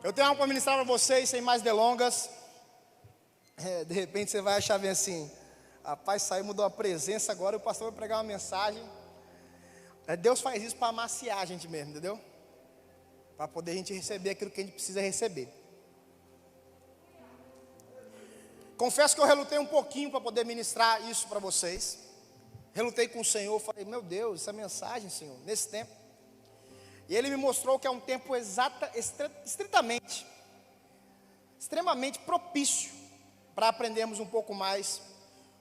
Eu tenho algo para ministrar para vocês, sem mais delongas. De repente você vai achar bem assim, rapaz, saiu, mudou a presença agora, o pastor vai pregar uma mensagem. Deus faz isso para amaciar a gente mesmo, entendeu? Para poder a gente receber aquilo que a gente precisa receber. Confesso que eu relutei um pouquinho para poder ministrar isso para vocês. Relutei com o Senhor, falei, meu Deus, essa mensagem, Senhor, nesse tempo. E Ele me mostrou que é um tempo extremamente propício para aprendermos um pouco mais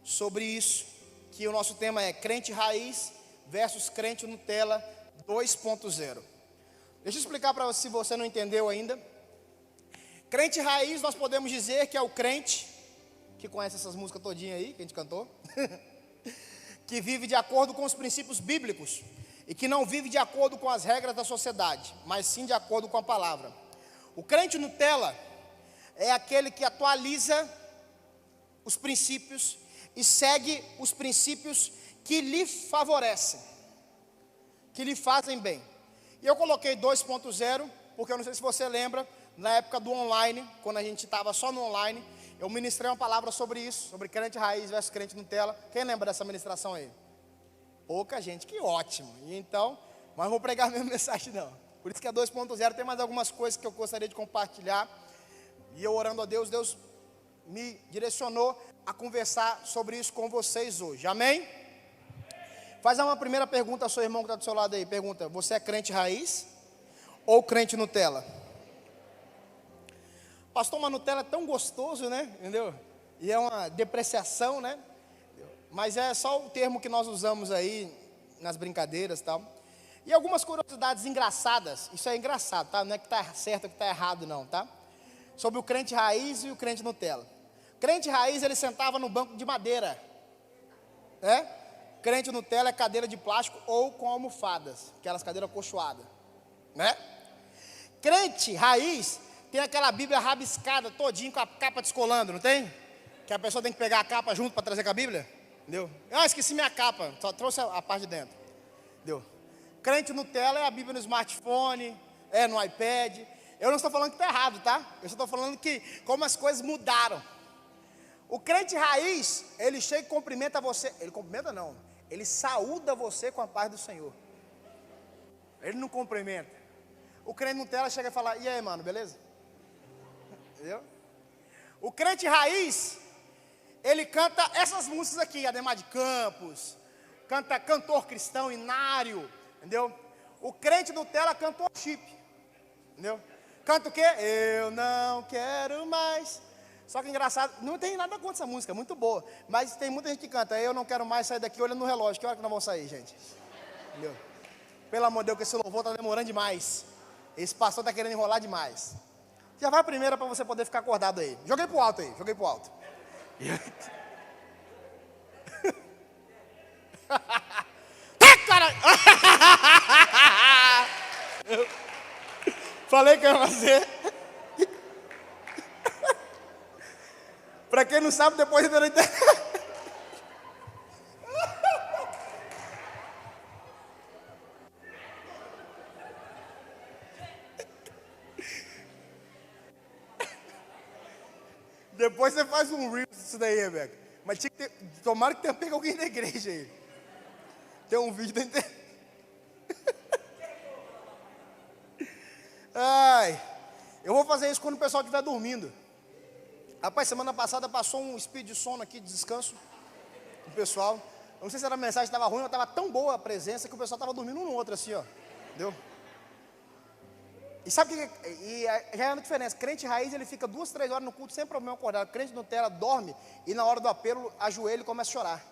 sobre isso. Que o nosso tema é crente raiz versus crente Nutella 2.0. Deixa eu explicar para você, se você não entendeu ainda. Crente raiz, nós podemos dizer que é o crente que conhece essas músicas todinhas aí, que a gente cantou, que vive de acordo com os princípios bíblicos e que não vive de acordo com as regras da sociedade, mas sim de acordo com a palavra. O crente Nutella é aquele que atualiza os princípios e segue os princípios que lhe favorecem, que lhe fazem bem. E eu coloquei 2.0, porque eu não sei se você lembra, na época do online, quando a gente estava só no online, eu ministrei uma palavra sobre isso, sobre crente raiz versus crente Nutella. Quem lembra dessa ministração aí? Pouca gente, que ótimo. E então, mas não vou pregar a mesma mensagem não. Por isso que é 2.0, tem mais algumas coisas que eu gostaria de compartilhar. E eu orando a Deus, Deus me direcionou a conversar sobre isso com vocês hoje. Amém? Faz uma primeira pergunta ao seu irmão que está do seu lado aí. Pergunta, você é crente raiz ou crente Nutella? Pastor, uma Nutella é tão gostoso, né? Entendeu? E é uma depreciação, né? Mas é só o termo que nós usamos aí nas brincadeiras e tal. E algumas curiosidades engraçadas. Isso é engraçado, tá? Não é que está certo ou que está errado não, tá? Sobre o crente raiz e o crente Nutella. Crente raiz, ele sentava no banco de madeira, né? Crente Nutella é cadeira de plástico ou com almofadas, aquelas cadeiras acolchoadas, né? Crente raiz tem aquela Bíblia rabiscada todinho com a capa descolando, não tem? Que a pessoa tem que pegar a capa junto para trazer com a Bíblia, entendeu? Ah, esqueci minha capa, só trouxe a parte de dentro, entendeu? Crente Nutella é a Bíblia no smartphone, é no iPad. Eu não estou falando que está errado, tá? Eu só estou falando que como as coisas mudaram. O crente raiz, ele chega e cumprimenta você. Ele cumprimenta não, ele saúda você com a paz do Senhor. Ele não cumprimenta. O crente Nutella chega e fala, e aí mano, beleza? Entendeu? O crente raiz, ele canta essas músicas aqui, Ademar de Campos, canta cantor cristão, Inário, entendeu? O crente Nutella canta worship, entendeu? Canta o quê? Eu não quero mais. Só que engraçado, não tem nada contra essa música, é muito boa. Mas tem muita gente que canta, eu não quero mais sair daqui olhando no relógio. Que hora que nós vamos sair, gente? Entendeu? Pelo amor de Deus, que esse louvor está demorando demais. Esse pastor está querendo enrolar demais. Já vai a primeira para você poder ficar acordado aí. Joguei pro alto aí, joguei pro alto. Cara! Falei que eu ia fazer. Para quem não sabe, depois eu não entendo. Depois você faz um reel disso daí, Rebeca. Mas tinha que ter, tomara que tenha pego alguém da igreja aí. Tem um vídeo da internet. Ai, eu vou fazer isso quando o pessoal estiver dormindo. Rapaz, semana passada passou um speed de sono aqui, de descanso, do pessoal. Eu não sei se era a mensagem estava ruim, ou estava tão boa a presença que o pessoal estava dormindo um no outro assim, ó. Entendeu? E sabe o que já é a diferença? Crente raiz, ele fica 2, 3 horas no culto sem problema acordado. Crente Nutella dorme e na hora do apelo, ajoelha e começa a chorar.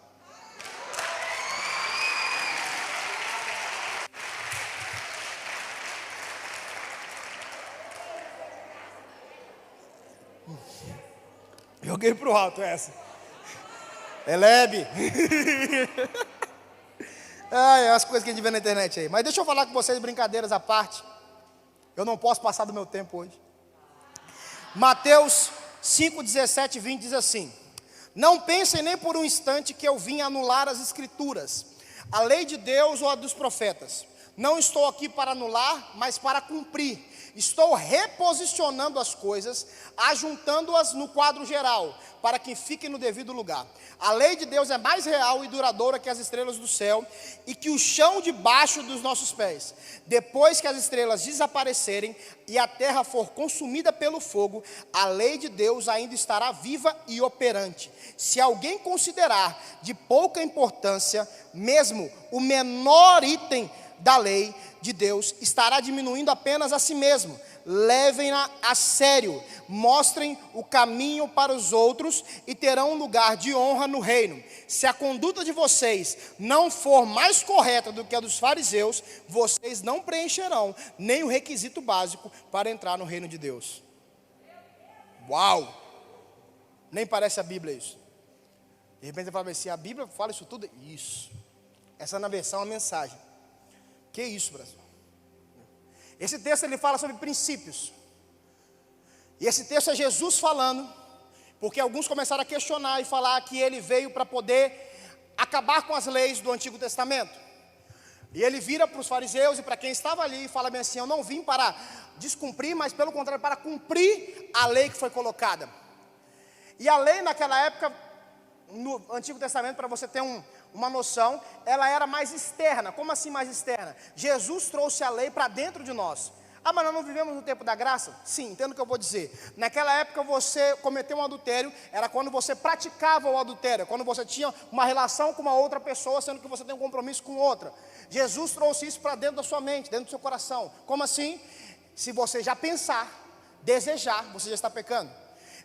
Joguei pro alto essa. É leve. É as coisas que a gente vê na internet aí. Mas deixa eu falar com vocês, brincadeiras à parte. Eu não posso passar do meu tempo hoje. Mateus 5, 17 e 20 diz assim: não pensem nem por um instante que eu vim anular as escrituras, A lei de Deus ou a dos profetas? Não estou aqui para anular, mas para cumprir. Estou reposicionando as coisas, ajuntando-as no quadro geral, para que fiquem no devido lugar. A lei de Deus é mais real e duradoura que as estrelas do céu e que o chão debaixo dos nossos pés. Depois que as estrelas desaparecerem e a terra for consumida pelo fogo, a lei de Deus ainda estará viva e operante. Se alguém considerar de pouca importância, mesmo o menor item da lei de Deus, estará diminuindo apenas a si mesmo. Levem-na a sério, mostrem o caminho para os outros e terão um lugar de honra no reino. Se a conduta de vocês não for mais correta do que a dos fariseus, vocês não preencherão nem o requisito básico para entrar no reino de Deus. Uau! Nem parece a Bíblia isso. De repente você fala assim, a Bíblia fala isso tudo? Isso. Essa é na versão, a mensagem. Que isso, Brasil? Esse texto ele fala sobre princípios. E esse texto é Jesus falando, porque alguns começaram a questionar e falar que ele veio para poder acabar com as leis do Antigo Testamento. E ele vira para os fariseus e para quem estava ali e fala bem assim, eu não vim para descumprir, mas pelo contrário, para cumprir a lei que foi colocada. E a lei naquela época, no Antigo Testamento, para você ter uma noção, ela era mais externa. Como assim mais externa? Jesus trouxe a lei para dentro de nós. Ah, mas nós não vivemos no tempo da graça? Sim, entendo o que eu vou dizer. Naquela época você cometeu um adultério, era quando você praticava o adultério, quando você tinha uma relação com uma outra pessoa, sendo que você tem um compromisso com outra. Jesus trouxe isso para dentro da sua mente, dentro do seu coração. Como assim? Se você já pensar, desejar, você já está pecando.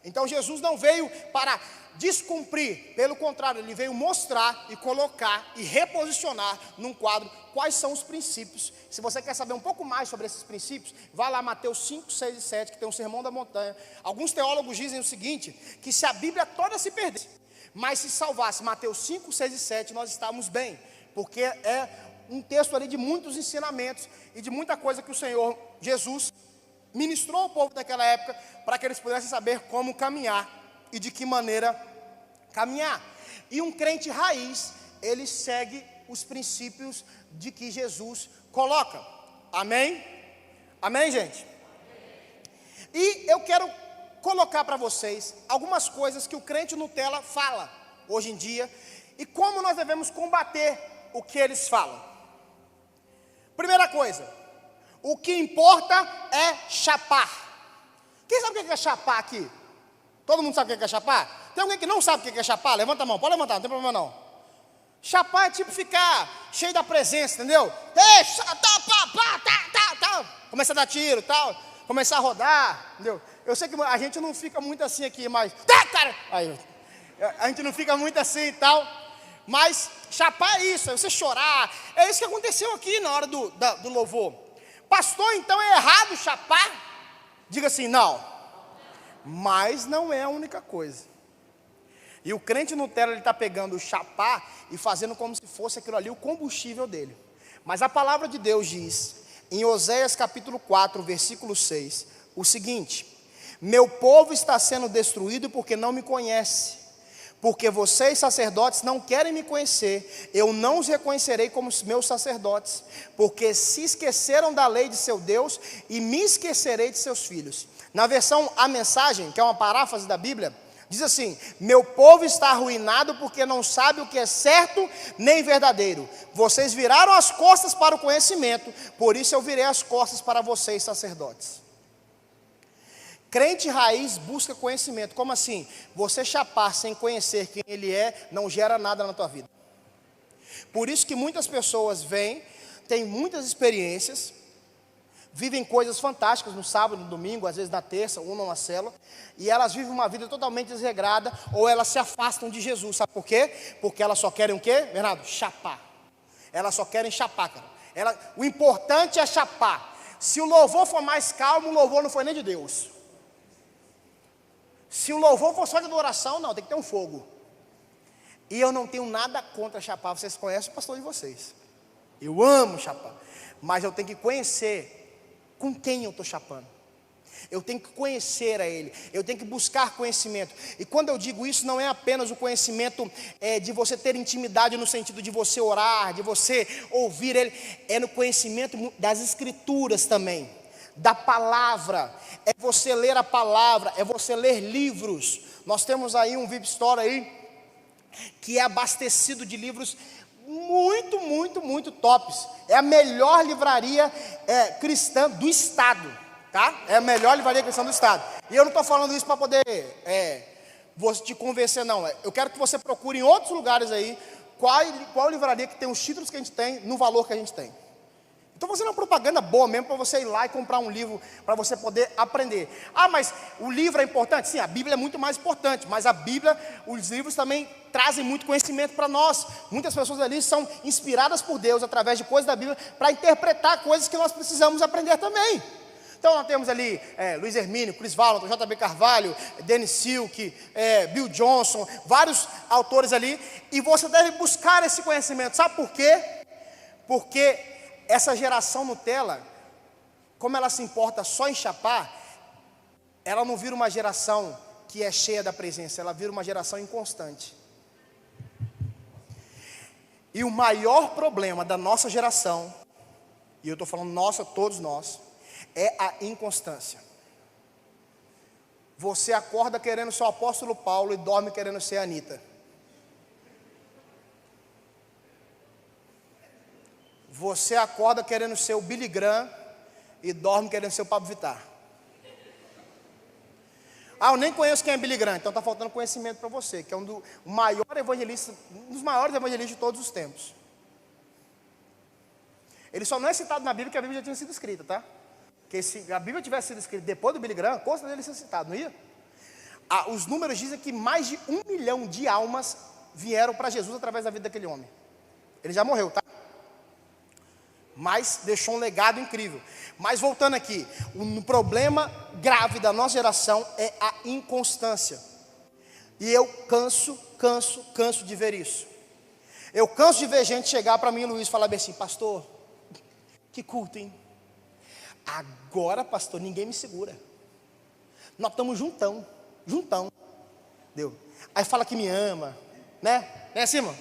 Então Jesus não veio para descumprir, pelo contrário, ele veio mostrar e colocar e reposicionar num quadro quais são os princípios. Se você quer saber um pouco mais sobre esses princípios, vá lá Mateus 5, 6 e 7, que tem um sermão da montanha. Alguns teólogos dizem o seguinte, que se a Bíblia toda se perdesse, mas se salvasse Mateus 5, 6 e 7, nós estamos bem, porque é um texto ali de muitos ensinamentos e de muita coisa que o Senhor Jesus ministrou ao povo daquela época, para que eles pudessem saber como caminhar e de que maneira caminhar. E um crente raiz, ele segue os princípios de que Jesus coloca. Amém? Amém, gente? E eu quero colocar para vocês algumas coisas que o crente Nutella fala hoje em dia e como nós devemos combater o que eles falam. Primeira coisa, o que importa é chapar. Quem sabe o que é chapar aqui? Todo mundo sabe o que é chapar? Tem alguém que não sabe o que é chapar? Levanta a mão, pode levantar, não tem problema não. Chapar é tipo ficar cheio da presença, entendeu? Começa a dar tiro, tal, começar a rodar, entendeu? Eu sei que a gente não fica muito assim aqui, mas aí, a gente não fica muito assim e tal. Mas chapar é isso, é você chorar. É isso que aconteceu aqui na hora do louvor. Pastor, então é errado chapar? Diga assim, não. Mas não é a única coisa. E o crente Nutella, ele está pegando o chapar e fazendo como se fosse aquilo ali o combustível dele. Mas a palavra de Deus diz, em Oséias capítulo 4, versículo 6, o seguinte: meu povo está sendo destruído porque não me conhece. Porque vocês, sacerdotes, não querem me conhecer, eu não os reconhecerei como meus sacerdotes, porque se esqueceram da lei de seu Deus, e me esquecerei de seus filhos. Na versão A Mensagem, que é uma paráfrase da Bíblia, diz assim: meu povo está arruinado porque não sabe o que é certo nem verdadeiro. Vocês viraram as costas para o conhecimento, por isso eu virei as costas para vocês, sacerdotes. Crente raiz busca conhecimento. Como assim? Você chapar sem conhecer quem ele é, não gera nada na tua vida. Por isso que muitas pessoas vêm, têm muitas experiências, vivem coisas fantásticas no sábado, no domingo, às vezes na terça, ou numa célula, e elas vivem uma vida totalmente desregrada, ou elas se afastam de Jesus. Sabe por quê? Porque elas só querem o quê, Bernardo? Chapar. Elas só querem chapar, cara. O importante é chapar. Se o louvor for mais calmo, o louvor não foi nem de Deus. Se o louvor for só de adoração, não, tem que ter um fogo. E eu não tenho nada contra chapar. Vocês conhecem o pastor de vocês. Eu amo chapar. Mas eu tenho que conhecer com quem eu estou chapando. Eu tenho que conhecer a Ele, eu tenho que buscar conhecimento. E quando eu digo isso, não é apenas o conhecimento de você ter intimidade no sentido de você orar, de você ouvir Ele, é no conhecimento das Escrituras também, da palavra, é você ler a palavra, é você ler livros. Nós temos aí um VIP Store aí, que é abastecido de livros muito, muito, muito tops. É a melhor livraria cristã do estado. Tá? É a melhor livraria cristã do estado. E eu não estou falando isso para poder te convencer, não. Eu quero que você procure em outros lugares aí qual livraria que tem os títulos que a gente tem no valor que a gente tem. Então você é uma propaganda boa mesmo para você ir lá e comprar um livro para você poder aprender. Ah, mas o livro é importante? Sim, a Bíblia é muito mais importante, mas a Bíblia, os livros também trazem muito conhecimento para nós. Muitas pessoas ali são inspiradas por Deus através de coisas da Bíblia para interpretar coisas que nós precisamos aprender também. Então nós temos ali Luiz Hermínio, Chris Valentin, J.B. Carvalho, Dennis Silk, Bill Johnson, vários autores ali, e você deve buscar esse conhecimento. Sabe por quê? Porque essa geração Nutella, como ela se importa só em chapar, ela não vira uma geração que é cheia da presença, ela vira uma geração inconstante. E o maior problema da nossa geração, e eu estou falando nossa, todos nós, é a inconstância. Você acorda querendo ser o apóstolo Paulo e dorme querendo ser a Anitta. Você acorda querendo ser o Billy Graham e dorme querendo ser o Pablo Vittar. Ah, eu nem conheço quem é Billy Graham, então está faltando conhecimento para você, que é um dos maiores evangelistas de todos os tempos. Ele só não é citado na Bíblia, porque a Bíblia já tinha sido escrita, tá? Porque se a Bíblia tivesse sido escrita depois do Billy Graham, com certeza ele ia ser citado, não ia? Os números dizem que mais de 1 milhão de almas vieram para Jesus através da vida daquele homem. Ele já morreu, tá? Mas deixou um legado incrível. Mas voltando aqui, o problema grave da nossa geração é a inconstância. E eu canso de ver isso. Eu canso de ver gente chegar para mim, Luiz, e falar bem assim: pastor, que culto, hein? Agora, pastor, ninguém me segura. Nós estamos juntão. Deu. Aí fala que me ama, né? Não é assim, irmão?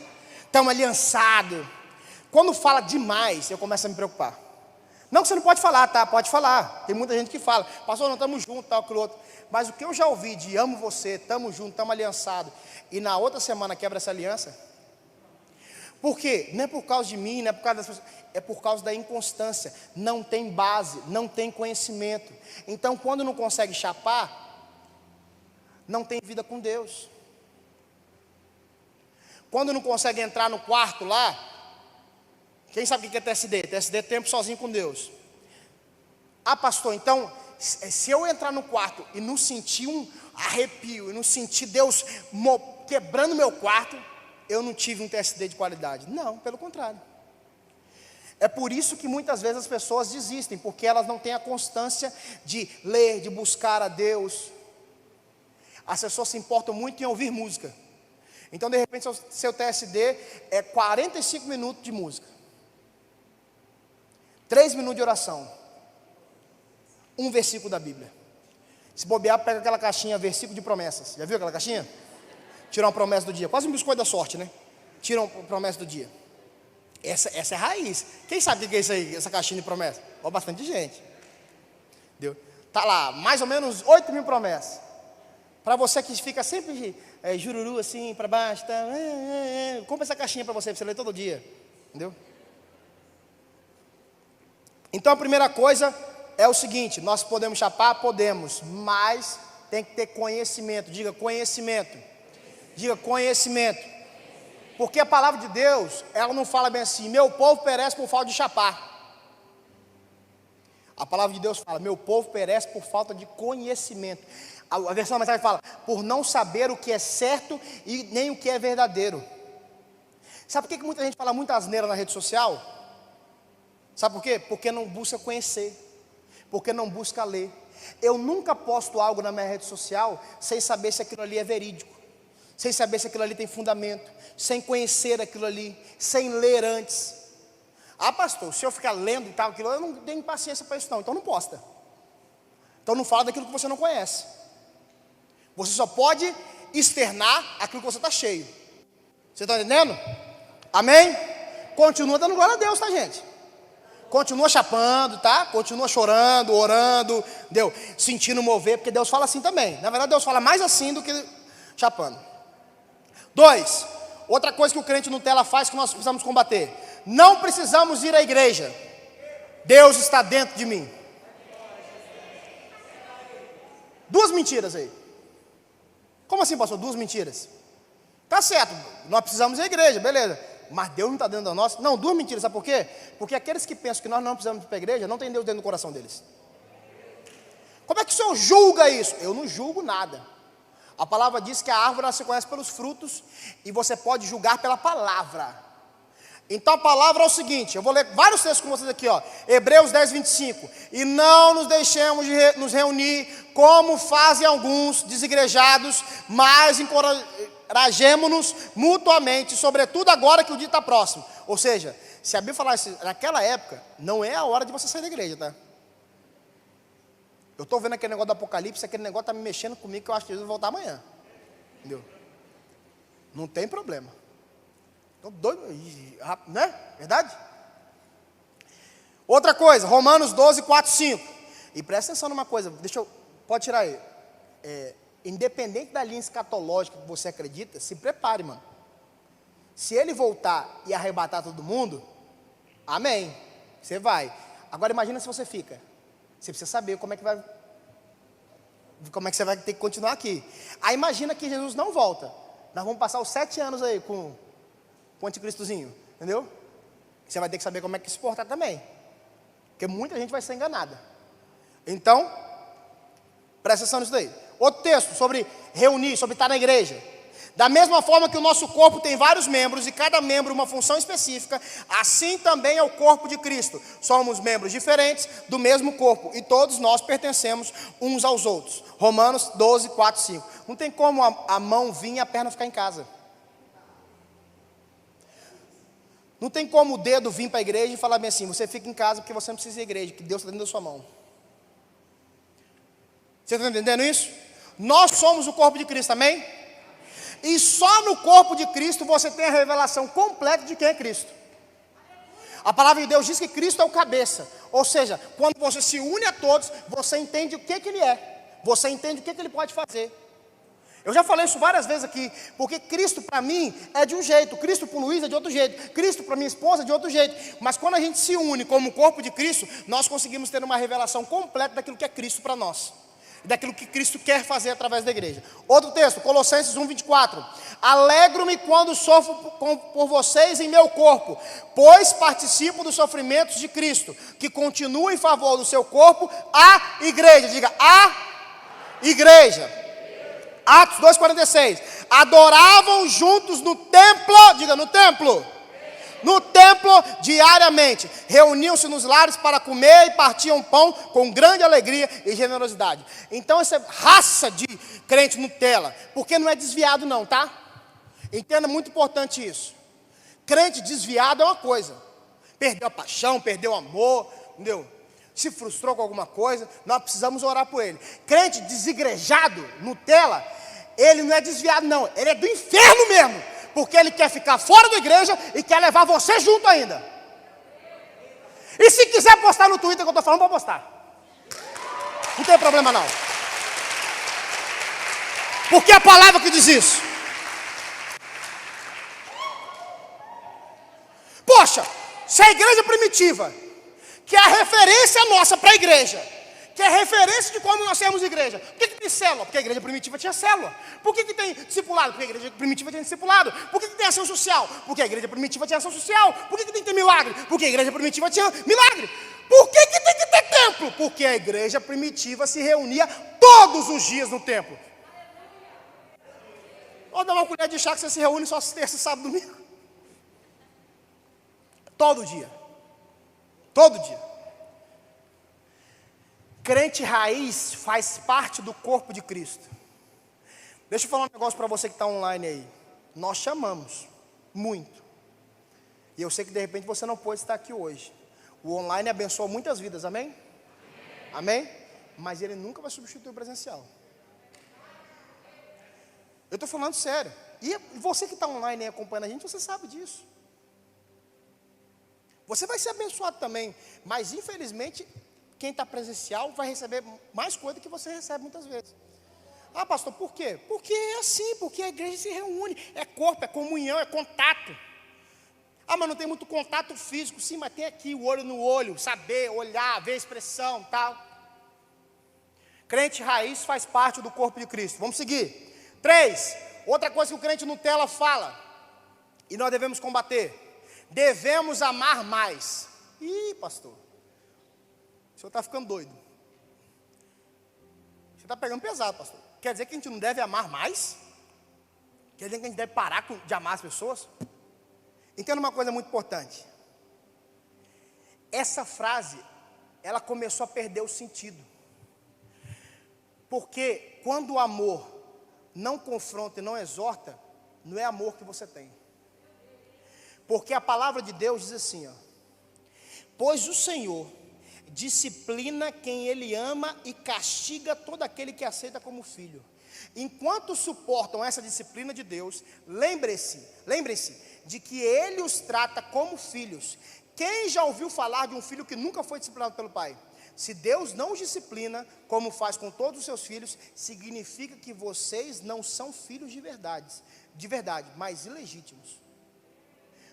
Estamos aliançados. Quando fala demais, eu começo a me preocupar. Não que você não pode falar, tá? Pode falar. Tem muita gente que fala: pastor, nós estamos juntos, tal, aquilo outro. Mas o que eu já ouvi de amo você, estamos juntos, estamos aliançados, e na outra semana quebra essa aliança. Por quê? Não é por causa de mim, não é por causa das pessoas, é por causa da inconstância. Não tem base, não tem conhecimento. Então, quando não consegue chapar, não tem vida com Deus. Quando não consegue entrar no quarto lá, quem sabe o que é TSD? TSD é tempo sozinho com Deus. Ah, pastor, então, se eu entrar no quarto e não sentir um arrepio, e não sentir Deus quebrando meu quarto, eu não tive um TSD de qualidade. Não, pelo contrário. É por isso que muitas vezes as pessoas desistem, porque elas não têm a constância de ler, de buscar a Deus. As pessoas se importam muito em ouvir música. Então, de repente, seu TSD é 45 minutos de música, 3 minutos de oração, um versículo da Bíblia. Se bobear, pega aquela caixinha, versículo de promessas. Já viu aquela caixinha? Tira uma promessa do dia, quase um biscoito da sorte, né? Tira uma promessa do dia. Essa é a raiz. Quem sabe o que é isso aí, essa caixinha de promessas? Ó, bastante gente. Entendeu? Tá lá, mais ou menos 8.000 promessas. Para você que fica sempre jururu assim, para baixo, tá? Compra essa caixinha para você ler todo dia. Entendeu? Então a primeira coisa é o seguinte: nós podemos chapar? Podemos, mas tem que ter conhecimento. Diga conhecimento. Diga conhecimento. Porque a palavra de Deus, ela não fala bem assim: meu povo perece por falta de chapar. A palavra de Deus fala: meu povo perece por falta de conhecimento. A versão da mensagem fala: por não saber o que é certo e nem o que é verdadeiro. Sabe por que muita gente fala muita asneira na rede social? Sabe por quê? Porque não busca conhecer, porque não busca ler. Eu nunca posto algo na minha rede social sem saber se aquilo ali é verídico, sem saber se aquilo ali tem fundamento, sem conhecer aquilo ali, sem ler antes. Ah, pastor, se eu ficar lendo e tal, aquilo, eu não tenho paciência para isso não, então não posta. Então não fala daquilo que você não conhece. Você só pode externar aquilo que você está cheio. Você está entendendo? Amém? Continua dando glória a Deus, tá, gente? Continua chapando, tá? Continua chorando, orando, entendeu? Sentindo mover, porque Deus fala assim também. Na verdade, Deus fala mais assim do que chapando. 2, outra coisa que o crente Nutella faz que nós precisamos combater. Não precisamos ir à igreja. Deus está dentro de mim. 2 mentiras aí. Como assim, pastor? 2 mentiras? Tá certo, nós precisamos ir à igreja, beleza. Mas Deus não está dentro da nossa. Não, 2 mentiras, sabe por quê? Porque aqueles que pensam que nós não precisamos ir para a igreja, não tem Deus dentro do coração deles. Como é que o Senhor julga isso? Eu não julgo nada. A palavra diz que a árvore ela se conhece pelos frutos, e você pode julgar pela palavra. Então a palavra é o seguinte, eu vou ler vários textos com vocês aqui, ó. Hebreus 10, 25. E não nos deixemos de nos reunir, como fazem alguns desigrejados, mas encorajemo-nos mutuamente, sobretudo agora que o dia está próximo. Ou seja, se a Bíblia falasse naquela época, não é a hora de você sair da igreja, tá? Eu estou vendo aquele negócio do Apocalipse, aquele negócio está me mexendo comigo, que eu acho que Jesus vai voltar amanhã. Entendeu? Não tem problema. Estou doido, né? Verdade? Outra coisa, Romanos 12, 4, 5. E presta atenção numa coisa, pode tirar aí. Independente da linha escatológica que você acredita, se prepare, mano. Se ele voltar e arrebatar todo mundo, amém. Você vai. Agora imagina se você fica. Você precisa saber como é que você vai ter que continuar aqui. Aí imagina que Jesus não volta. Nós vamos passar os 7 anos aí com o anticristozinho, entendeu? Você vai ter que saber como é que se portar também. Porque muita gente vai ser enganada. Então, presta atenção nisso daí. Outro texto sobre reunir, sobre estar na igreja. Da mesma forma que o nosso corpo tem vários membros e cada membro uma função específica, assim também é o corpo de Cristo. Somos membros diferentes do mesmo corpo e todos nós pertencemos uns aos outros. Romanos 12, 4, 5. Não tem como a mão vir e a perna ficar em casa. Não tem como o dedo vir para a igreja e falar bem assim, você fica em casa porque você não precisa ir à igreja, que Deus está dentro da sua mão. Você está entendendo isso? Nós somos o corpo de Cristo, amém? E só no corpo de Cristo você tem a revelação completa de quem é Cristo. A palavra de Deus diz que Cristo é o cabeça. Ou seja, quando você se une a todos, você entende o que Ele é. Você entende o que Ele pode fazer. Eu já falei isso várias vezes aqui, porque Cristo para mim é de um jeito, Cristo para o Luiz é de outro jeito, Cristo para minha esposa é de outro jeito. Mas quando a gente se une como corpo de Cristo, nós conseguimos ter uma revelação completa daquilo que é Cristo para nós. Daquilo que Cristo quer fazer através da igreja. Outro texto, Colossenses 1, 24. Alegro-me quando sofro por vocês em meu corpo, pois participo dos sofrimentos de Cristo, que continua em favor do seu corpo, a igreja. Diga, a igreja. Atos 2,46. Adoravam juntos no templo, diga, no templo. No templo diariamente, reuniam-se nos lares para comer e partiam pão com grande alegria e generosidade. Então essa raça de crente Nutella, porque não é desviado não, tá? Entenda, muito importante isso. Crente desviado é uma coisa, perdeu a paixão, perdeu o amor, entendeu? Se frustrou com alguma coisa, nós precisamos orar por ele. Crente desigrejado, Nutella, ele não é desviado não, ele é do inferno mesmo. Porque ele quer ficar fora da igreja e quer levar você junto ainda. E se quiser postar no Twitter que eu estou falando, pode postar. Não tem problema não. Porque é a palavra que diz isso. Poxa, se a igreja primitiva, que é a referência nossa para a igreja, que é referência de como nós temos igreja. Por que tem célula? Porque a igreja primitiva tinha célula. Por que tem discipulado? Porque a igreja primitiva tinha discipulado. Por que tem ação social? Porque a igreja primitiva tinha ação social. Por que tem que ter milagre? Porque a igreja primitiva tinha milagre. Por que tem que ter templo? Porque a igreja primitiva se reunia todos os dias no templo. Ou dá uma colher de chá que você se reúne só terça, sábado, domingo. Todo dia. Todo dia. Crente raiz faz parte do corpo de Cristo. Deixa eu falar um negócio para você que está online aí. Nós chamamos muito. E eu sei que de repente você não pode estar aqui hoje. O online abençoa muitas vidas, amém? Amém? mas ele nunca vai substituir o presencial. Eu estou falando sério. E você que está online aí acompanhando a gente, você sabe disso. Você vai ser abençoado também, mas infelizmente, quem está presencial vai receber mais coisa do que você recebe muitas vezes. Ah, pastor, por quê? Porque é assim, porque a igreja se reúne, é corpo, é comunhão, é contato. Ah, mas não tem muito contato físico. Sim, mas tem aqui o olho no olho, saber, olhar, ver a expressão, tal. Crente raiz faz parte do corpo de Cristo. Vamos seguir. 3, outra coisa que o crente Nutella fala, e nós devemos combater: devemos amar mais. Ih, pastor, o senhor está ficando doido. Você está pegando pesado, pastor. Quer dizer que a gente não deve amar mais? Quer dizer que a gente deve parar de amar as pessoas? Entenda uma coisa muito importante. Essa frase, ela começou a perder o sentido. Porque quando o amor não confronta e não exorta, não é amor que você tem. Porque a palavra de Deus diz assim, ó: pois o Senhor disciplina quem Ele ama e castiga todo aquele que aceita como filho. Enquanto suportam essa disciplina de Deus, lembrem-se de que Ele os trata como filhos. Quem já ouviu falar de um filho que nunca foi disciplinado pelo pai? Se Deus não os disciplina, como faz com todos os seus filhos, significa que vocês não são filhos de verdade, mas ilegítimos.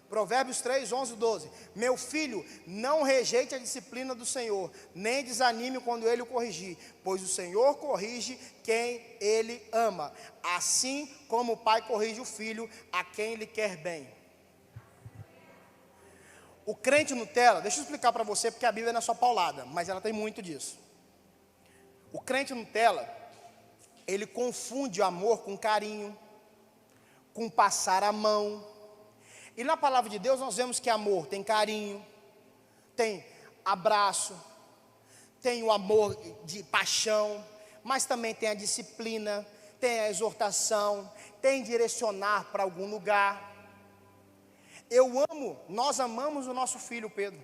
Provérbios 3, 11, 12. Meu filho, não rejeite a disciplina do Senhor, nem desanime quando Ele o corrigir, pois o Senhor corrige quem Ele ama, assim como o pai corrige o filho a quem Ele quer bem. O crente Nutella, deixa eu explicar para você, porque a Bíblia não é só paulada, mas ela tem muito disso. O crente Nutella, ele confunde o amor com carinho, com passar a mão. E na palavra de Deus nós vemos que amor tem carinho, tem abraço, tem o amor de paixão, mas também tem a disciplina, tem a exortação, tem direcionar para algum lugar. Nós amamos o nosso filho Pedro,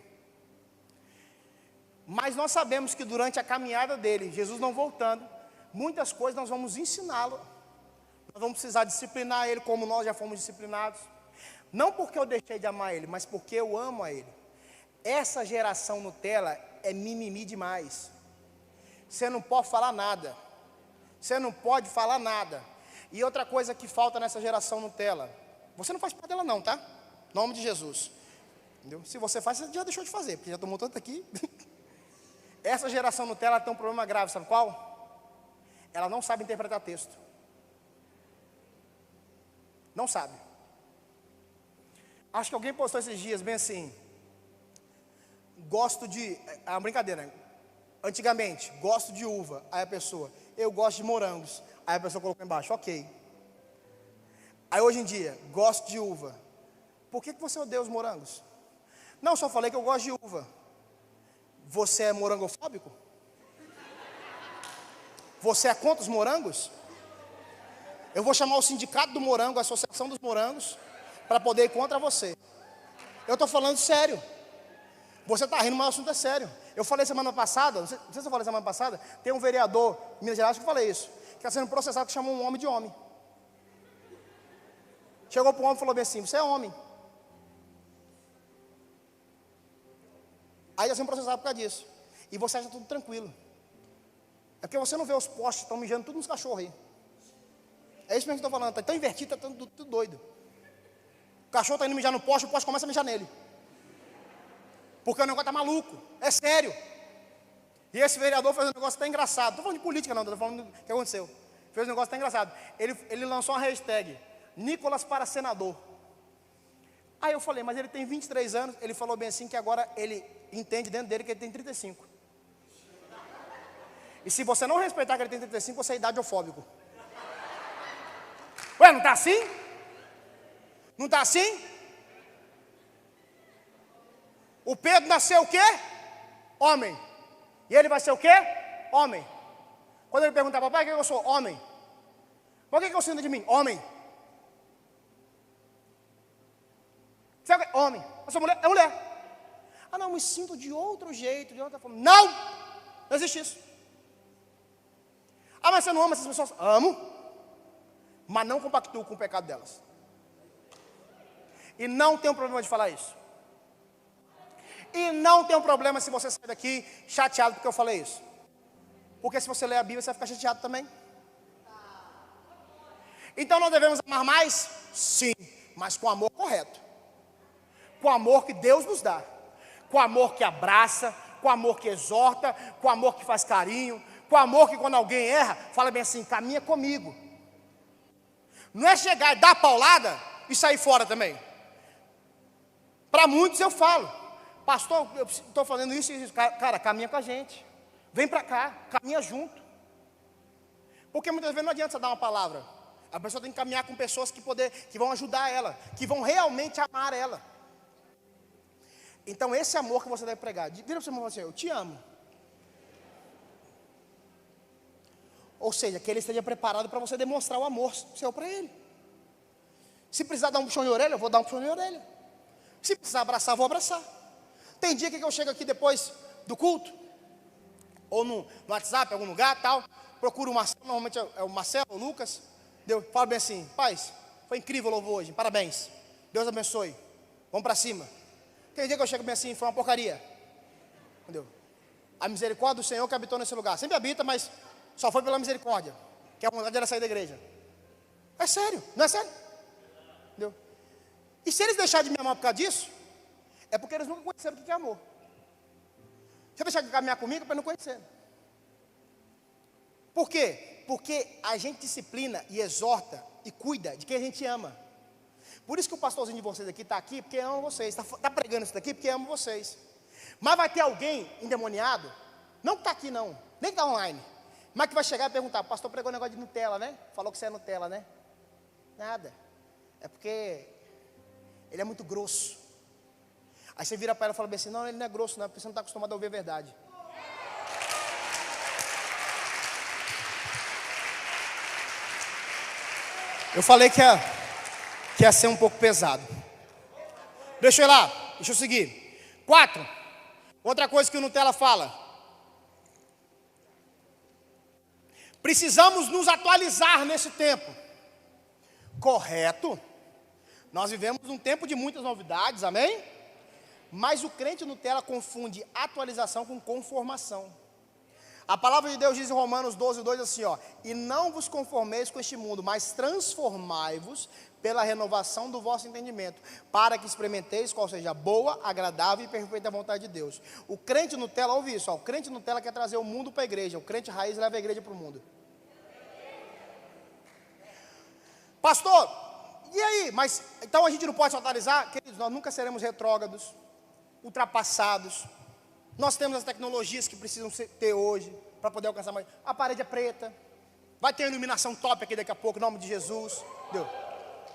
mas nós sabemos que durante a caminhada dele, Jesus não voltando, muitas coisas nós vamos ensiná-lo, nós vamos precisar disciplinar ele como nós já fomos disciplinados, não porque eu deixei de amar ele, mas porque eu amo a ele. Essa geração Nutella é mimimi demais, você não pode falar nada, e outra coisa que falta nessa geração Nutella, você não faz parte dela não, tá? Em nome de Jesus, entendeu? Se você faz, você já deixou de fazer, porque já tomou tanto aqui. Essa geração Nutella tem um problema grave, sabe qual? Ela não sabe interpretar texto. Não sabe. Acho que alguém postou esses dias bem assim: gosto de, uma brincadeira, antigamente, gosto de uva. Aí a pessoa, eu gosto de morangos. Aí a pessoa colocou embaixo, ok. Aí hoje em dia, gosto de uva. Por que você odeia os morangos? Não, só falei que eu gosto de uva. Você é morangofóbico? Você é contra os morangos? Eu vou chamar o sindicato do morango, a associação dos morangos, para poder ir contra você. Eu estou falando sério. Você está rindo, mas o assunto é sério. Eu falei semana passada, não sei se eu falei semana passada, tem um vereador em Minas Gerais que eu falei isso, que está sendo processado, que chamou um homem de homem. Chegou para o homem e falou bem assim: você é homem. Aí está sendo processado por causa disso. E você acha tudo tranquilo. É porque você não vê os postes que estão mijando tudo nos cachorros aí. É isso mesmo que eu estou falando. Está tão invertido, está tudo doido. O cachorro está indo mijar no poste, o poste começa a mijar nele. Porque o negócio está maluco. É sério. E esse vereador fez um negócio tão engraçado. Não estou falando de política não, estou falando do que aconteceu. Fez um negócio tão engraçado. Ele lançou uma hashtag: Nicolas para senador. Aí eu falei, mas ele tem 23 anos. Ele falou bem assim que agora ele entende dentro dele que ele tem 35. E se você não respeitar que ele tem 35, você é idadiofóbico. Ué, não está assim? Não está assim? O Pedro nasceu o quê? Homem. E ele vai ser o quê? Homem. Quando ele perguntar, papai, o que eu sou? Homem. Por que eu sinto de mim? Homem. Você é homem. Eu sou mulher? É mulher. Ah, não, me sinto de outro jeito, de outra forma. Não! Não existe isso. Ah, mas você não ama essas pessoas? Amo, mas não compactuo com o pecado delas. E não tenho problema de falar isso. E não tenho problema se você sair daqui chateado porque eu falei isso. Porque se você ler a Bíblia, você vai ficar chateado também. Então nós devemos amar mais? Sim, mas com o amor correto. Com o amor que Deus nos dá. Com o amor que abraça, com o amor que exorta, com o amor que faz carinho, com o amor que quando alguém erra, fala bem assim, caminha comigo. Não é chegar e dar paulada e sair fora também. Para muitos eu falo, pastor, eu estou fazendo isso e isso. Cara, caminha com a gente. Vem para cá, caminha junto. Porque muitas vezes não adianta você dar uma palavra. A pessoa tem que caminhar com pessoas que vão ajudar ela, que vão realmente amar ela. Então esse amor que você deve pregar, vira para o seu irmão e fala assim, eu te amo. Ou seja, que ele esteja preparado para você demonstrar o amor seu para ele. Se precisar dar um puxão de orelha, eu vou dar um puxão de orelha. Se precisar abraçar, eu vou abraçar. Tem dia que eu chego aqui depois do culto, ou no WhatsApp, em algum lugar, tal, procuro o Marcelo, normalmente é o Marcelo, o Lucas, falo bem assim, paz, foi incrível o louvor hoje, parabéns, Deus abençoe, vamos para cima. Tem dia que eu chego bem assim, foi uma porcaria, entendeu? A misericórdia do Senhor que habitou nesse lugar, sempre habita, mas só foi pela misericórdia, que a vontade era sair da igreja. É sério, não é sério? Entendeu? E se eles deixarem de me amar por causa disso, é porque eles nunca conheceram o que é amor. Se eu deixar de caminhar comigo, é para não conhecer. Por quê? Porque a gente disciplina e exorta e cuida de quem a gente ama. Por isso que o pastorzinho de vocês aqui está aqui, porque ama vocês. Está pregando isso daqui porque ama vocês. Mas vai ter alguém endemoniado, não que está aqui não, nem que está online, mas que vai chegar e perguntar, o pastor pregou um negócio de Nutella, né? Falou que você é Nutella, né? Nada. É porque ele é muito grosso. Aí você vira para ela e fala bem assim, não, ele não é grosso não, porque você não está acostumado a ouvir a verdade. Eu falei que ia ser um pouco pesado. Deixa eu ir lá, deixa eu seguir. 4. Outra coisa que o Nutella fala. Precisamos nos atualizar nesse tempo. Correto. Nós vivemos um tempo de muitas novidades, amém? Mas o crente Nutella confunde atualização com conformação. A palavra de Deus diz em Romanos 12:2 assim, ó, e não vos conformeis com este mundo, mas transformai-vos pela renovação do vosso entendimento, para que experimenteis qual seja a boa, agradável e perfeita vontade de Deus. O crente Nutella, ouve isso, ó, o crente Nutella quer trazer o mundo para a igreja, o crente raiz leva a igreja para o mundo. Pastor, e aí? Mas então a gente não pode se atualizar? Queridos, nós nunca seremos retrógrados, ultrapassados. Nós temos as tecnologias que precisam ter hoje para poder alcançar mais. A parede é preta. Vai ter iluminação top aqui daqui a pouco, em nome de Jesus. Entendeu?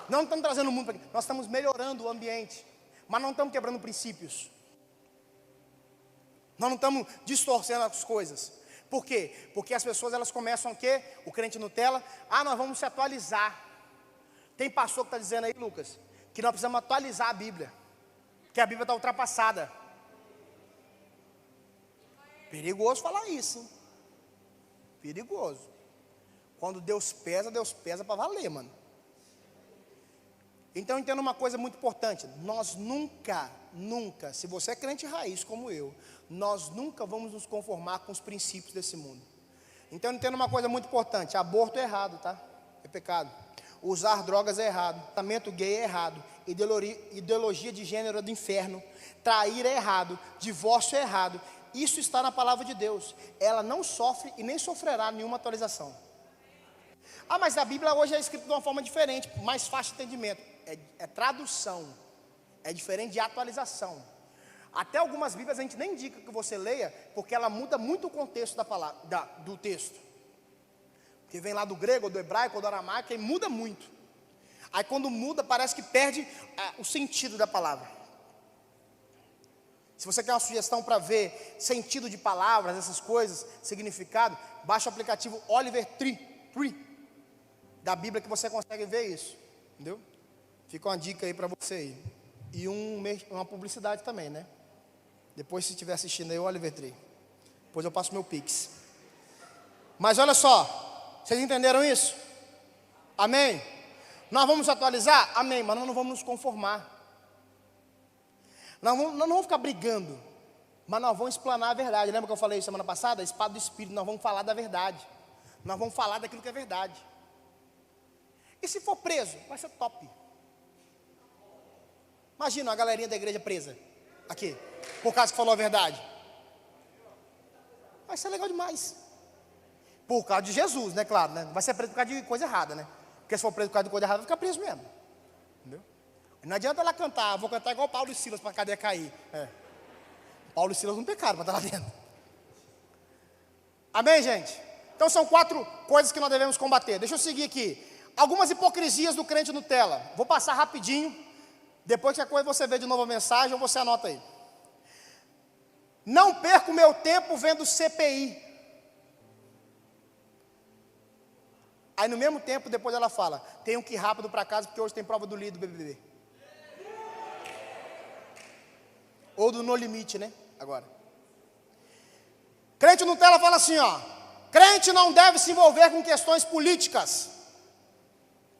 Não estamos trazendo o mundo para aqui. Nós estamos melhorando o ambiente. Mas não estamos quebrando princípios. Nós não estamos distorcendo as coisas. Por quê? Porque as pessoas elas começam o quê? O crente Nutella. Nós vamos se atualizar. Tem pastor que está dizendo aí, Lucas, que nós precisamos atualizar a Bíblia. Que a Bíblia está ultrapassada. Perigoso falar isso, hein? Perigoso. Quando Deus pesa para valer, mano. Então entenda uma coisa muito importante. Nós nunca, se você é crente raiz como eu, nós nunca vamos nos conformar com os princípios desse mundo. Então entenda uma coisa muito importante. Aborto é errado, tá? É pecado. Usar drogas é errado. Tratamento gay é errado. Ideologia de gênero é do inferno. Trair é errado. Divórcio é errado. Isso está na palavra de Deus. Ela não sofre e nem sofrerá nenhuma atualização. Mas a Bíblia hoje é escrita de uma forma diferente, mais fácil de entendimento. É tradução. É diferente de atualização. Até algumas Bíblias a gente nem indica que você leia, porque ela muda muito o contexto do texto. Porque vem lá do grego, ou do hebraico, ou do aramaico, e muda muito. Aí quando muda, parece que perde o sentido da palavra. Se você quer uma sugestão para ver sentido de palavras, essas coisas, significado, baixa o aplicativo Oliver Tree da Bíblia que você consegue ver isso, entendeu? Fica uma dica aí para você aí. E uma publicidade também, né? Depois se estiver assistindo aí o Oliver Tree, depois eu passo meu Pix. Mas olha só, Vocês entenderam isso? Amém? Nós vamos atualizar? Amém, mas nós não vamos nos conformar. Nós não vamos ficar brigando, mas nós vamos explanar a verdade. Lembra que eu falei semana passada? A espada do Espírito, nós vamos falar da verdade. Nós vamos falar daquilo que é verdade. E se for preso, vai ser top. Imagina a galerinha da igreja presa aqui, por causa que falou a verdade. Vai ser legal demais. Por causa de Jesus, né? Claro, né? Não vai ser preso por causa de coisa errada, né? Porque se for preso por causa de coisa errada, vai ficar preso mesmo. Entendeu? Não adianta ela cantar, vou cantar igual Paulo e Silas para a cadeia cair. Paulo e Silas não pecaram para estar lá dentro. Amém, gente? Então são 4 coisas que nós devemos combater. Deixa eu seguir aqui. Algumas hipocrisias do crente Nutella. Vou passar rapidinho. Depois que a coisa você vê de novo a mensagem, ou você anota aí. Não perco meu tempo vendo CPI. Aí no mesmo tempo, depois ela fala, tenho que ir rápido para casa, porque hoje tem prova do líder do BBB. Ou do No Limite, né? Agora. Crente Nutella fala assim, ó. Crente não deve se envolver com questões políticas.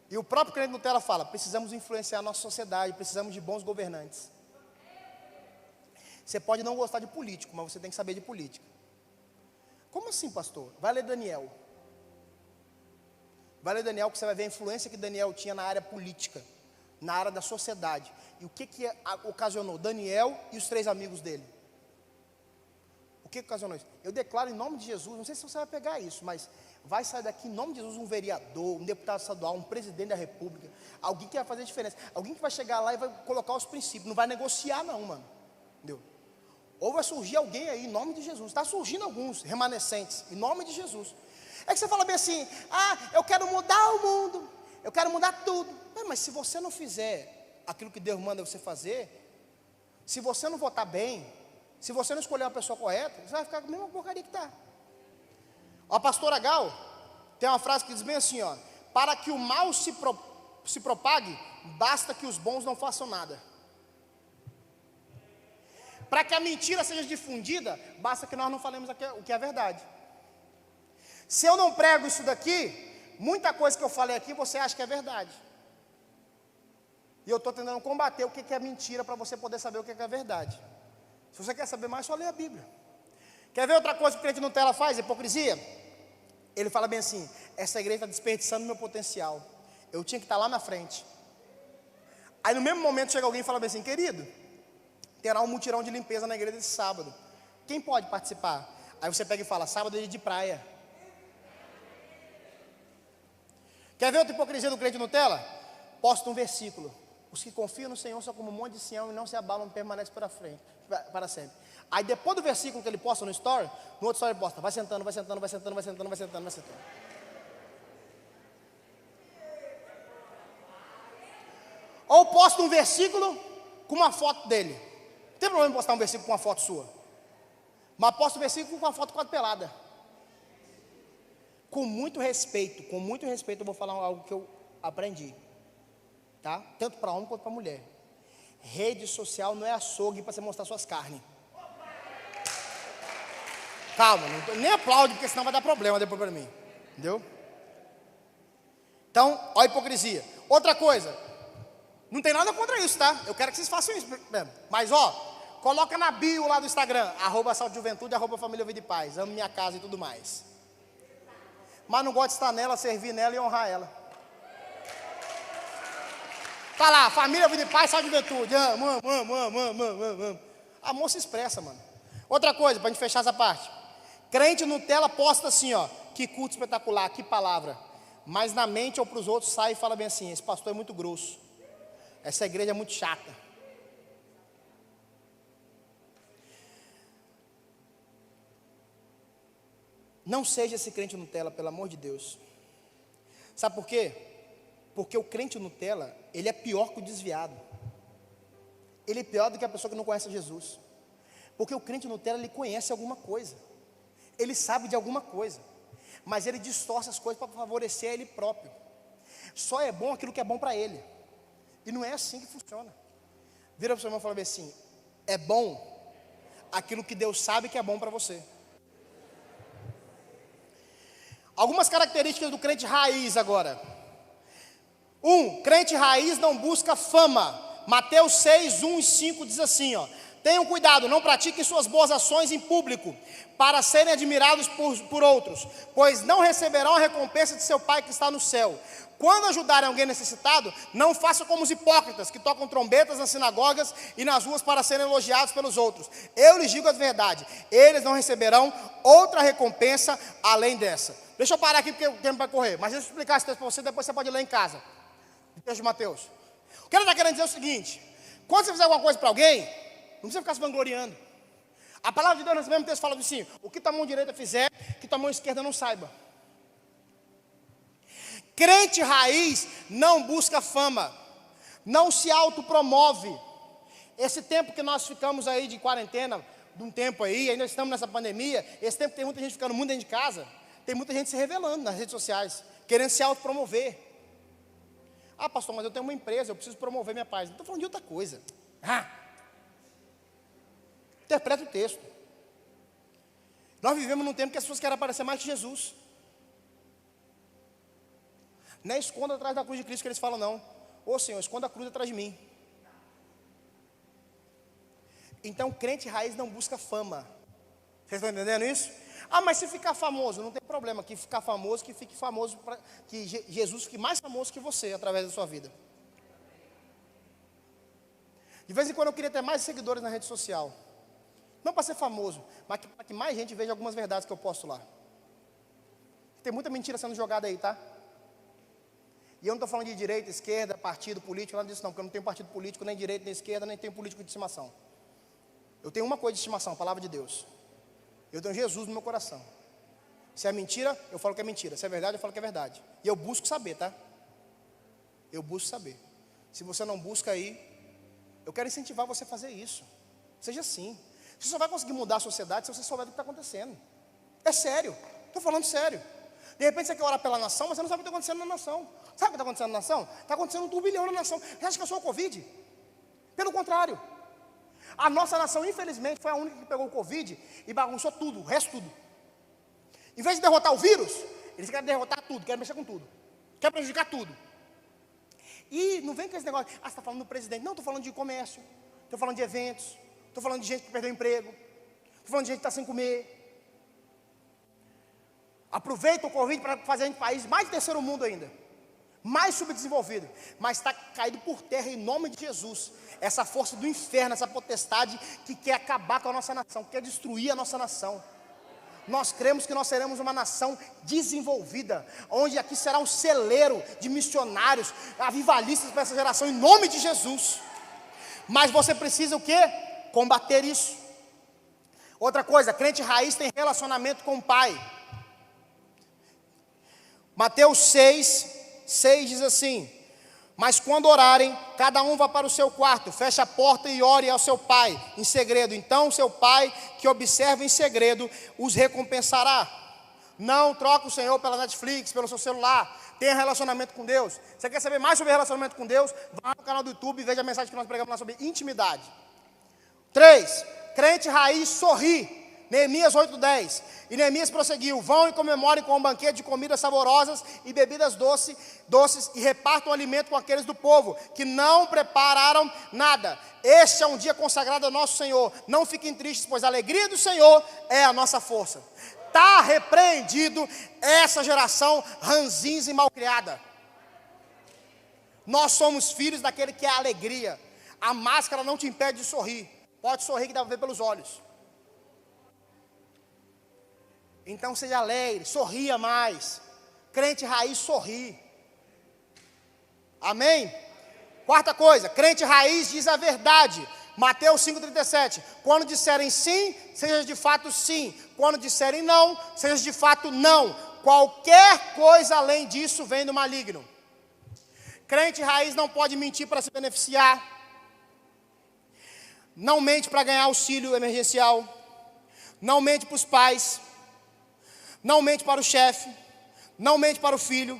E o próprio crente Nutella fala, precisamos influenciar a nossa sociedade, precisamos de bons governantes. Você pode não gostar de político, mas você tem que saber de política. Como assim, pastor? Vai ler Daniel. Vai ler Daniel, que você vai ver a influência que Daniel tinha na área política, na área da sociedade. E o que ocasionou? Daniel e os 3 amigos dele. O que ocasionou isso? Eu declaro em nome de Jesus, não sei se você vai pegar isso, mas vai sair daqui em nome de Jesus um vereador, um deputado estadual, um presidente da república, alguém que vai fazer diferença, alguém que vai chegar lá e vai colocar os princípios, não vai negociar não, mano. Entendeu? Ou vai surgir alguém aí em nome de Jesus. Está surgindo alguns remanescentes, em nome de Jesus. É que você fala bem assim, eu quero mudar o mundo, eu quero mudar tudo. Mas se você não fizer aquilo que Deus manda você fazer, se você não votar bem, se você não escolher uma pessoa correta, você vai ficar com a mesma porcaria que está. A pastora Gal tem uma frase que diz bem assim, ó, para que o mal se propague, basta que os bons não façam nada. Para que a mentira seja difundida, basta que nós não falemos o que é verdade. Se eu não prego isso daqui, muita coisa que eu falei aqui você acha que é verdade. E eu estou tentando combater o que é mentira para você poder saber o que é verdade. Se você quer saber mais, só lê a Bíblia. Quer ver outra coisa que o crente Nutella faz? Hipocrisia? Ele fala bem assim, essa igreja está desperdiçando meu potencial. Eu tinha que estar lá na frente. Aí no mesmo momento chega alguém e fala bem assim, querido, terá um mutirão de limpeza na igreja esse sábado. Quem pode participar? Aí você pega e fala, sábado é dia de praia. Quer ver outra hipocrisia do crente Nutella? Posta um versículo. Os que confiam no Senhor são como um monte de Sião e não se abalam, permanecem para sempre. Aí depois do versículo que ele posta no story, no outro story ele posta, vai sentando, vai sentando, vai sentando, vai sentando, vai sentando, vai sentando. Ou posta um versículo com uma foto dele. Não tem problema em postar um versículo com uma foto sua. Mas posta um versículo com uma foto quase pelada. Com muito respeito eu vou falar algo que eu aprendi. Tá? Tanto para homem quanto para mulher. Rede social não é açougue para você mostrar suas carnes. Calma, nem aplaude, porque senão vai dar problema depois para mim. Entendeu? Então, olha a hipocrisia. Outra coisa, não tem nada contra isso, tá? Eu quero que vocês façam isso mesmo. Mas coloca na bio lá do Instagram, @saltojuventude, @família vida e paz, amo minha casa e tudo mais. Mas não gosto de estar nela, servir nela e honrar ela. Tá lá, família, vida e paz, salve juventude. Amo. Amor se expressa, mano. Outra coisa, pra gente fechar essa parte. Crente Nutella posta assim, ó. Que culto espetacular, que palavra. Mas na mente ou pros outros sai e fala bem assim, esse pastor é muito grosso. Essa igreja é muito chata. Não seja esse crente Nutella, pelo amor de Deus. Sabe por quê? Porque o crente Nutella, ele é pior que o desviado. Ele é pior do que a pessoa que não conhece Jesus. Porque o crente Nutella, ele conhece alguma coisa. Ele sabe de alguma coisa. Mas ele distorce as coisas para favorecer a ele próprio. Só é bom aquilo que é bom para ele. E não é assim que funciona. Vira para o seu irmão e fala assim, é bom aquilo que Deus sabe que é bom para você. Algumas características do crente raiz agora. Crente raiz não busca fama. Mateus 6, 1 e 5 diz assim, ó: tenham cuidado, não pratiquem suas boas ações em público, para serem admirados por outros, pois não receberão a recompensa de seu Pai que está no céu. Quando ajudarem alguém necessitado, não façam como os hipócritas, que tocam trombetas nas sinagogas e nas ruas para serem elogiados pelos outros. Eu lhes digo a verdade, eles não receberão outra recompensa além dessa. Deixa eu parar aqui porque o tempo vai correr, mas deixa eu explicar esse texto para você, depois você pode ler em casa. O texto de Mateus. O que ele está querendo dizer é o seguinte: quando você fizer alguma coisa para alguém, não precisa ficar se vangloriando. A palavra de Deus nesse mesmo texto fala assim: o que tua mão direita fizer, que tua mão esquerda não saiba. Crente raiz não busca fama, não se autopromove. Esse tempo que nós ficamos aí de quarentena, de um tempo aí, ainda estamos nessa pandemia, esse tempo tem muita gente ficando muito dentro de casa, tem muita gente se revelando nas redes sociais, querendo se autopromover. Ah, pastor, mas eu tenho uma empresa, eu preciso promover minha paz. Não estou falando de outra coisa. Interpreta o texto. Nós vivemos num tempo que as pessoas querem aparecer mais que Jesus. Não é esconda atrás da cruz de Cristo que eles falam, não. Ô Senhor, esconda a cruz atrás de mim. Então, crente raiz não busca fama. Vocês estão entendendo isso? Ah, mas se ficar famoso, não tem problema. Que ficar famoso, que fique famoso, que Jesus fique mais famoso que você, através da sua vida. De vez em quando eu queria ter mais seguidores na rede social. Não para ser famoso, mas para que mais gente veja algumas verdades que eu posto lá. Tem muita mentira sendo jogada aí, tá? E eu não estou falando de direita, esquerda, partido político, nada disso não, porque eu não tenho partido político, nem direita, nem esquerda, nem tenho político de estimação. Eu tenho uma coisa de estimação, a palavra de Deus. Eu tenho Jesus no meu coração. Se é mentira, eu falo que é mentira. Se é verdade, eu falo que é verdade. E eu busco saber, tá? Eu busco saber. Se você não busca aí, eu quero incentivar você a fazer isso. Seja assim. Você só vai conseguir mudar a sociedade se você souber do que está acontecendo. É sério. Estou falando sério. De repente você quer orar pela nação, mas você não sabe o que está acontecendo na nação. Sabe o que está acontecendo na nação? Está acontecendo um turbilhão na nação. Você acha que é só o Covid? Pelo contrário. A nossa nação, infelizmente, foi a única que pegou o Covid e bagunçou tudo, o resto tudo. Em vez de derrotar o vírus, eles querem derrotar tudo, querem mexer com tudo. Querem prejudicar tudo. E não vem com esse negócio, você está falando do presidente. Não, estou falando de comércio, estou falando de eventos, estou falando de gente que perdeu emprego, estou falando de gente que está sem comer. Aproveita o Covid para fazer a gente país mais de terceiro mundo ainda. Mais subdesenvolvido, mas está caído por terra em nome de Jesus. Essa força do inferno, essa potestade que quer acabar com a nossa nação, que quer destruir a nossa nação. Nós cremos que nós seremos uma nação desenvolvida, onde aqui será um celeiro de missionários, avivalistas para essa geração, em nome de Jesus. Mas você precisa o quê? Combater isso. Outra coisa, crente raiz tem relacionamento com o Pai. Mateus 6 diz assim: mas quando orarem, cada um vá para o seu quarto, feche a porta e ore ao seu pai em segredo. Então seu pai, que observa em segredo, os recompensará. Não troque o Senhor pela Netflix, pelo seu celular. Tenha relacionamento com Deus. Você quer saber mais sobre relacionamento com Deus? Vá no canal do YouTube e veja a mensagem que nós pregamos lá sobre intimidade. 3. Crente raiz sorri. Neemias 8:10. E Neemias prosseguiu: vão e comemorem com um banquete de comidas saborosas e bebidas doces e repartam alimento com aqueles do povo que não prepararam nada. Este é um dia consagrado ao nosso Senhor. Não fiquem tristes, pois a alegria do Senhor é a nossa força. Está repreendido essa geração ranzinza e malcriada. Nós somos filhos daquele que é a alegria. A máscara não te impede de sorrir. Pode sorrir que dá para ver pelos olhos. Então seja alegre, sorria mais. Crente raiz sorri. Amém? Quarta coisa, crente raiz diz a verdade. Mateus 5,37. Quando disserem sim, seja de fato sim. Quando disserem não, seja de fato não. Qualquer coisa além disso vem do maligno. Crente raiz não pode mentir para se beneficiar. Não mente para ganhar auxílio emergencial. Não mente para os pais. Não mente para o chefe, não mente para o filho.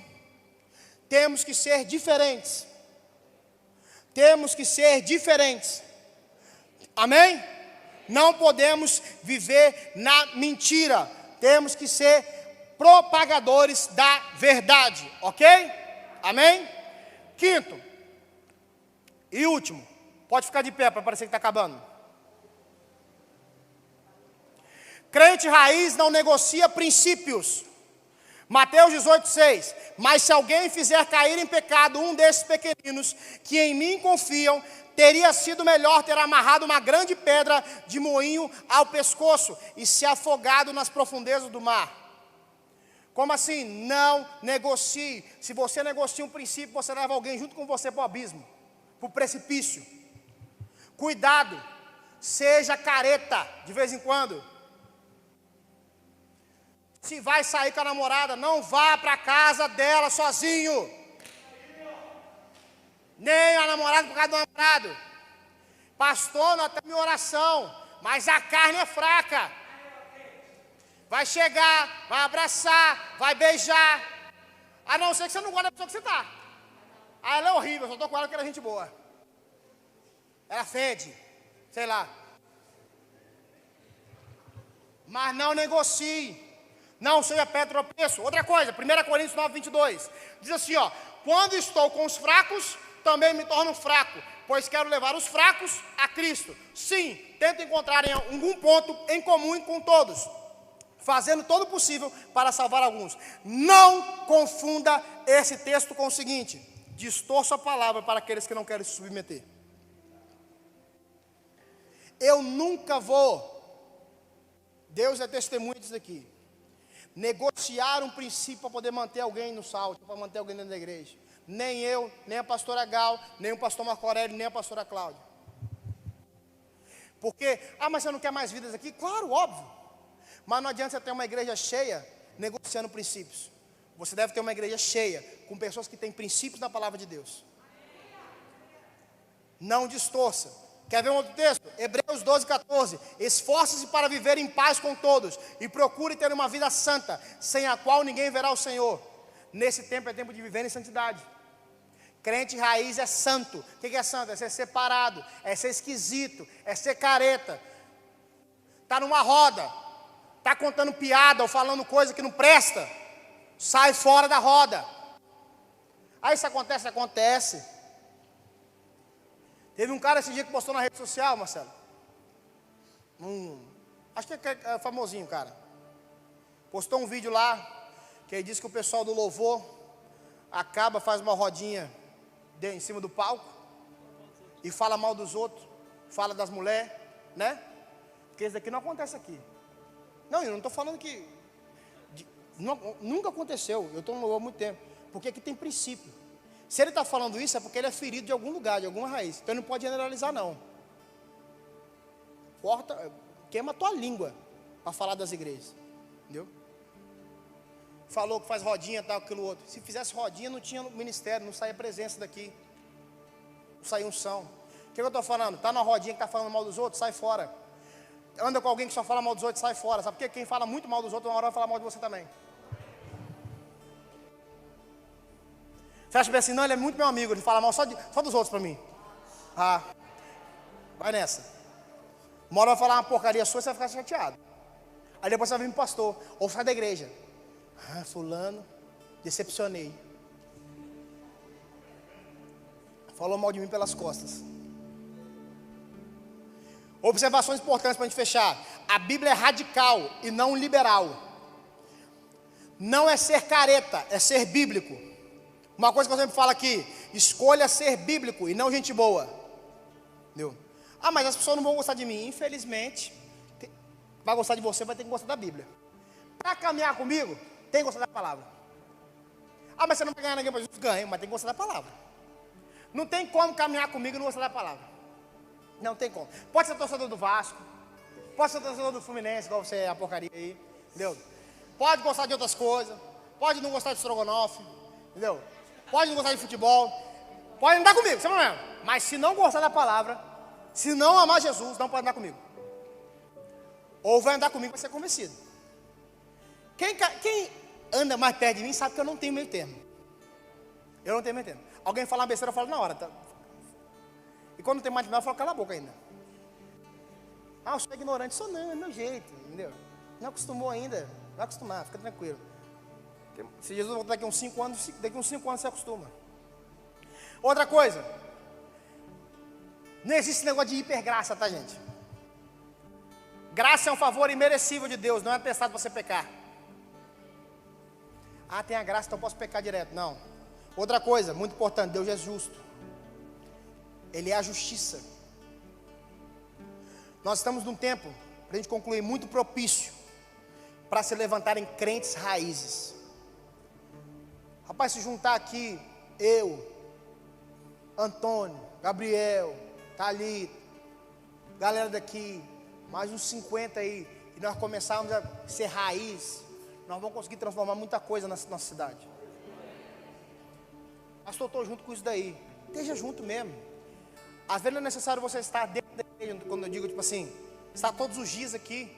Temos que ser diferentes. Temos que ser diferentes. Amém? Não podemos viver na mentira. Temos que ser propagadores da verdade, ok? Amém? Quinto e último, pode ficar de pé para parecer que está acabando. Crente raiz não negocia princípios. Mateus 18,6. Mas se alguém fizer cair em pecado um desses pequeninos que em mim confiam, teria sido melhor ter amarrado uma grande pedra de moinho ao pescoço e se afogado nas profundezas do mar. Como assim? Não negocie. Se você negocia um princípio, você leva alguém junto com você para o abismo, para o precipício. Cuidado, seja careta de vez em quando. Se vai sair com a namorada, não vá para a casa dela sozinho. Nem a namorada por causa do namorado. Pastor, nós temos oração, mas a carne é fraca. Vai chegar, vai abraçar, vai beijar. A não ser que você não gosta da pessoa que você está. Ah, ela é horrível, eu só estou com ela porque ela é gente boa. Ela fede, sei lá. Mas não negocie. Não seja pé tropeço. Outra coisa, 1 Coríntios 9, 22. Diz assim, ó. Quando estou com os fracos, também me torno fraco, pois quero levar os fracos a Cristo. Sim, tento encontrar algum ponto em comum com todos, fazendo todo o possível para salvar alguns. Não confunda esse texto com o seguinte: distorça a palavra para aqueles que não querem se submeter. Eu nunca vou, Deus é testemunha disso aqui, negociar um princípio para poder manter alguém no salto, para manter alguém dentro da igreja. Nem eu, nem a pastora Gal, nem o pastor Marco Aurélio, nem a pastora Cláudia. Porque, mas você não quer mais vidas aqui? Claro, óbvio. Mas não adianta você ter uma igreja cheia negociando princípios. Você deve ter uma igreja cheia, com pessoas que têm princípios na palavra de Deus. Não distorça. Quer ver um outro texto? Hebreus 12, 14. Esforce-se para viver em paz com todos e procure ter uma vida santa, sem a qual ninguém verá o Senhor. Nesse tempo é tempo de viver em santidade. Crente raiz é santo. O que é santo? É ser separado, é ser esquisito, é ser careta. Está numa roda, está contando piada ou falando coisa que não presta, sai fora da roda. Aí isso acontece? Acontece. Teve um cara esse dia que postou na rede social, Marcelo. Acho que é famosinho, cara. Postou um vídeo lá, que ele disse que o pessoal do louvor acaba, faz uma rodinha em cima do palco e fala mal dos outros, fala das mulheres, né? Porque isso daqui não acontece aqui. Não, eu não estou falando que nunca aconteceu. Eu estou no louvor há muito tempo. Porque aqui tem princípio. Se ele está falando isso, é porque ele é ferido de algum lugar, de alguma raiz. Então ele não pode generalizar, não. Corta, queima a tua língua para falar das igrejas. Entendeu? Falou que faz rodinha, tal, aquilo outro. Se fizesse rodinha, não tinha ministério, não saía presença daqui. Não saía unção. O que eu estou falando? Está na rodinha que está falando mal dos outros, sai fora. Anda com alguém que só fala mal dos outros, sai fora. Sabe por quê? Quem fala muito mal dos outros, uma hora vai falar mal de você também. Você acha bem assim, não, ele é muito meu amigo, ele fala mal só dos outros para mim. Ah, vai nessa. Uma hora vai falar uma porcaria sua, você vai ficar chateado. Aí depois você vai vir pro pastor, ou sai da igreja. Fulano, decepcionei. Falou mal de mim pelas costas. Observações importantes para a gente fechar. A Bíblia é radical e não liberal. Não é ser careta, é ser bíblico. Uma coisa que eu sempre falo aqui: escolha ser bíblico e não gente boa. Entendeu? Mas as pessoas não vão gostar de mim. Infelizmente, vai gostar de você, vai ter que gostar da Bíblia. Para caminhar comigo, tem que gostar da palavra. Mas você não vai ganhar ninguém para Jesus? Ganha, mas tem que gostar da palavra. Não tem como caminhar comigo e não gostar da palavra. Não tem como. Pode ser torcedor do Vasco, pode ser torcedor do Fluminense, igual você é a porcaria aí, entendeu? Pode gostar de outras coisas, pode não gostar de estrogonofe, entendeu? Pode não gostar de futebol, pode andar comigo, sem problema. Mas se não gostar da palavra, se não amar Jesus, não pode andar comigo. Ou vai andar comigo para ser convencido. Quem anda mais perto de mim sabe que eu não tenho meio termo. Eu não tenho meio termo. Alguém fala uma besteira, eu falo na hora. Tá? E quando não tem mais de nada, eu falo cala a boca ainda. Eu sou ignorante. Sou não, é meu jeito, entendeu? Não acostumou ainda, vai acostumar, fica tranquilo. Se Jesus voltar daqui uns 5 anos, daqui uns 5 anos você acostuma. Outra coisa, não existe esse negócio de hipergraça, tá, gente? Graça é um favor imerecível de Deus, não é atestado para você pecar. Ah, tem a graça, então eu posso pecar direto. Não. Outra coisa, muito importante, Deus é justo. Ele é a justiça. Nós estamos num tempo, para a gente concluir, muito propício para se levantarem crentes raízes. Rapaz, se juntar aqui, eu, Antônio, Gabriel, Thalita, galera daqui, mais uns 50 aí, e nós começarmos a ser raiz, nós vamos conseguir transformar muita coisa na nossa cidade. Pastor, estou junto com isso daí. Esteja junto mesmo. Às vezes não é necessário você estar dentro da igreja, quando eu digo tipo assim, estar todos os dias aqui.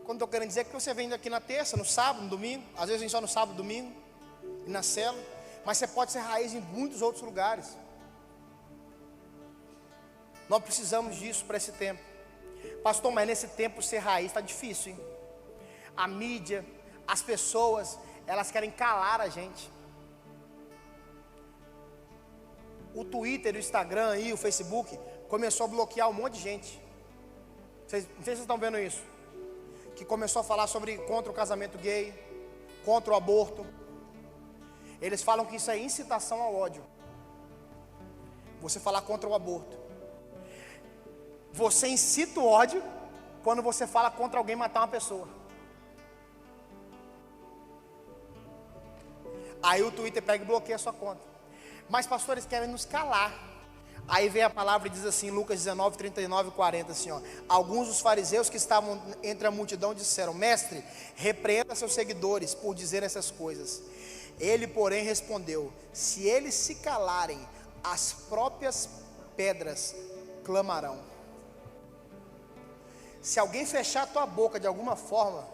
Quando eu estou querendo dizer que você vem aqui na terça, no sábado, no domingo, às vezes vem só no sábado, domingo, e na cela, mas você pode ser raiz em muitos outros lugares. Nós precisamos disso para esse tempo. Pastor, mas nesse tempo ser raiz está difícil, hein? A mídia, as pessoas, elas querem calar a gente. O Twitter, o Instagram e o Facebook começou a bloquear um monte de gente. Não sei se vocês estão vendo isso. Que começou a falar contra o casamento gay, contra o aborto. Eles falam que isso é incitação ao ódio. Você falar contra o aborto. Você incita o ódio quando você fala contra alguém matar uma pessoa. Aí o Twitter pega e bloqueia a sua conta. Mas pastores querem nos calar. Aí vem a palavra e diz assim, Lucas 19, 39 e 40, assim, ó. Alguns dos fariseus que estavam entre a multidão disseram, mestre, repreenda seus seguidores por dizer essas coisas. Ele, porém, respondeu, se eles se calarem, as próprias pedras clamarão. Se alguém fechar a tua boca de alguma forma,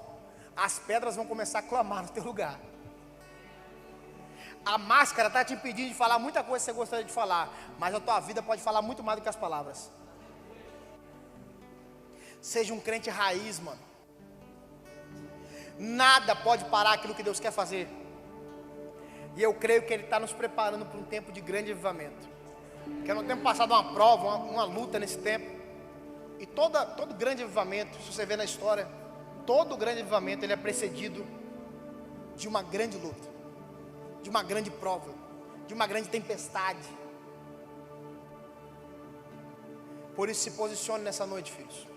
as pedras vão começar a clamar no teu lugar. A máscara está te impedindo de falar muita coisa que você gostaria de falar, mas a tua vida pode falar muito mais do que as palavras. Seja um crente raiz, mano. Nada pode parar aquilo que Deus quer fazer. E eu creio que Ele está nos preparando para um tempo de grande avivamento. Porque nós temos passado uma prova, uma luta nesse tempo. E todo grande avivamento, se você vê na história, todo grande avivamento ele é precedido de uma grande luta, de uma grande prova, de uma grande tempestade. Por isso se posicione nessa noite, filhos.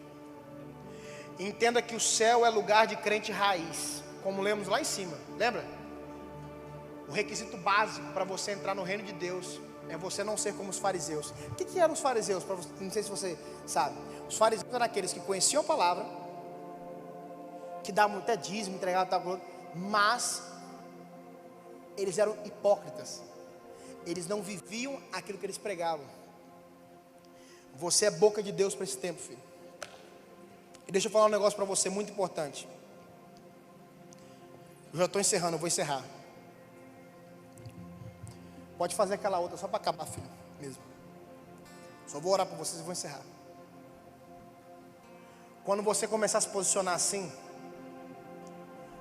Entenda que o céu é lugar de crente raiz, como lemos lá em cima, lembra? O requisito básico para você entrar no reino de Deus é você não ser como os fariseus. O que eram os fariseus? Não sei se você sabe. Os fariseus eram aqueles que conheciam a palavra, que davam até dízimo, entregavam tal, mas eles eram hipócritas. Eles não viviam aquilo que eles pregavam. Você é boca de Deus para esse tempo, filho. E deixa eu falar um negócio para você muito importante. Eu já estou encerrando, eu vou encerrar. Pode fazer aquela outra só para acabar, filho, mesmo. Só vou orar por vocês e vou encerrar. Quando você começar a se posicionar assim,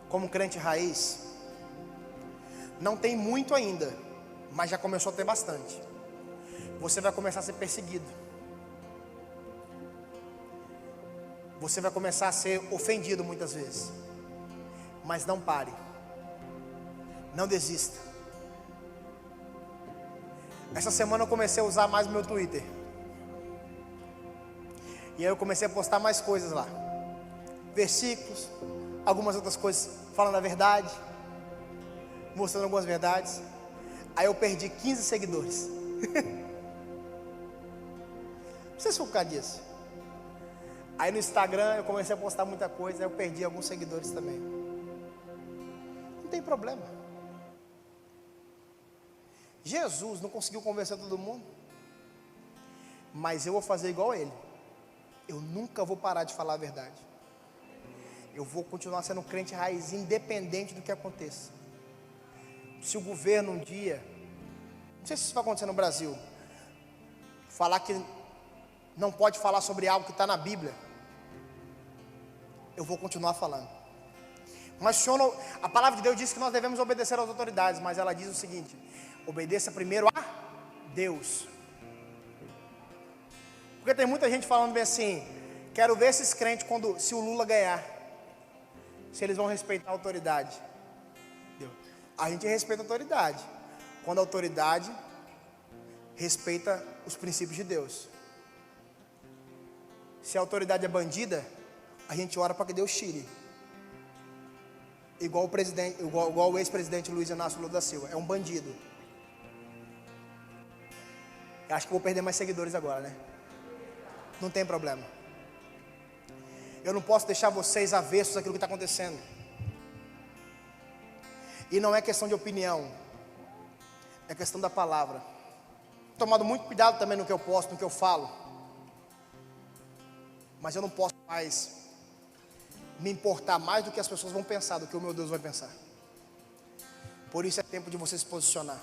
como crente raiz, não tem muito ainda, mas já começou a ter bastante. Você vai começar a ser perseguido. Você vai começar a ser ofendido muitas vezes. Mas não pare. Não desista. Essa semana eu comecei a usar mais o meu Twitter. E aí eu comecei a postar mais coisas lá. Versículos, algumas outras coisas falando a verdade, mostrando algumas verdades. Aí eu perdi 15 seguidores. Não sei se foi por causa disso. Aí no Instagram eu comecei a postar muita coisa, aí eu perdi alguns seguidores também. Não tem problema. Jesus não conseguiu convencer todo mundo, mas eu vou fazer igual a ele. Eu nunca vou parar de falar a verdade. Eu vou continuar sendo um crente raiz, independente do que aconteça. Se o governo um dia, não sei se isso vai acontecer no Brasil, falar que não pode falar sobre algo que está na Bíblia, eu vou continuar falando. Mas o Senhor, a palavra de Deus diz que nós devemos obedecer às autoridades, mas ela diz o seguinte: obedeça primeiro a Deus. Porque tem muita gente falando bem assim: quero ver esses crentes se o Lula ganhar, se eles vão respeitar a autoridade. A gente respeita a autoridade quando a autoridade respeita os princípios de Deus. Se a autoridade é bandida, a gente ora para que Deus tire. Igual o ex-presidente Luiz Inácio Lula da Silva, é um bandido. Eu acho que vou perder mais seguidores agora, né? Não tem problema. Eu não posso deixar vocês avessos àquilo que está acontecendo. E não é questão de opinião, é questão da palavra. Tomado muito cuidado também no que eu posto, no que eu falo. Mas eu não posso mais me importar mais do que as pessoas vão pensar, do que o meu Deus vai pensar. Por isso é tempo de você se posicionar.